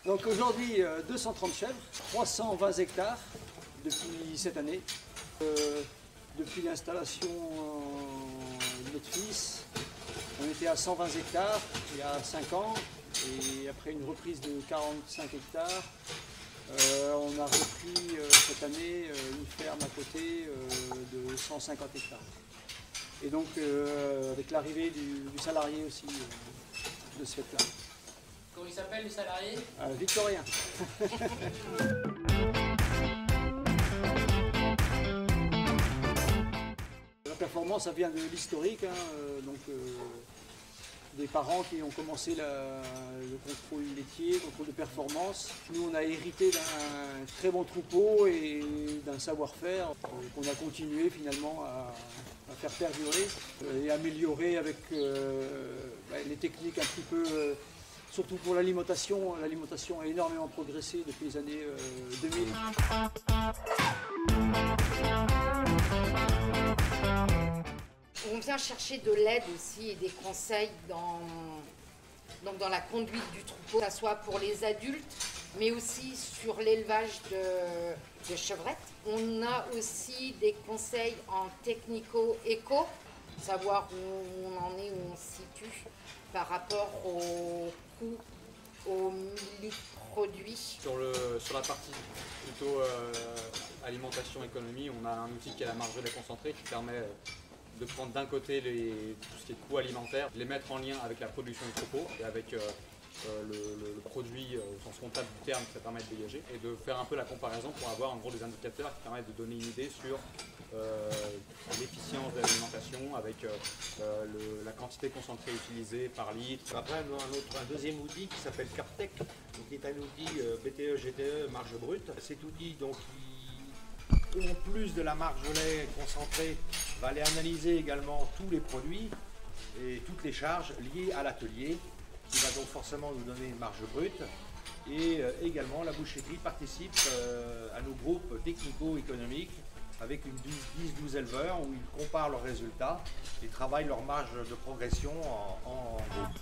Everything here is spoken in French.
Donc aujourd'hui, 230 chèvres, 320 hectares depuis cette année. Depuis l'installation de notre fils, on était à 120 hectares il y a 5 ans. Et après une reprise de 45 hectares, on a repris cette année une ferme à côté de 150 hectares. Et donc avec l'arrivée du salarié aussi de ce fait-là. Comment il s'appelle le salarié? Victorien. La performance, ça vient de l'historique, donc des parents qui ont commencé le contrôle laitier, le contrôle de performance. Nous, on a hérité d'un très bon troupeau et d'un savoir-faire qu'on a continué finalement à faire perdurer et améliorer avec les techniques un petit peu, surtout pour l'alimentation. L'alimentation a énormément progressé depuis les années 2000. On vient chercher de l'aide aussi et des conseils dans la conduite du troupeau, que ce soit pour les adultes, mais aussi sur l'élevage de chevrettes. On a aussi des conseils en technico-éco, savoir où on en est, où on se situe par rapport aux coûts, aux produits. Sur la partie plutôt alimentation-économie, on a un outil qui est la marge de lait concentré qui permet de prendre d'un côté tout ce qui est coûts alimentaires, les mettre en lien avec la production du troupeau et avec le produit au sens comptable du terme que ça permet de dégager, et de faire un peu la comparaison pour avoir en gros des indicateurs qui permettent de donner une idée sur l'efficience de l'alimentation avec la quantité concentrée utilisée par litre. Après, nous avons un deuxième outil qui s'appelle Cartec, qui est un outil BTE, GTE, marge brute. Cet outil donc, qui, en plus de la marge de lait concentrée, va aller analyser également tous les produits et toutes les charges liées à l'atelier, qui va donc forcément nous donner une marge brute. Et également, la boucherie participe à nos groupes technico-économiques avec une 10-12 éleveurs où ils comparent leurs résultats et travaillent leur marge de progression en groupe.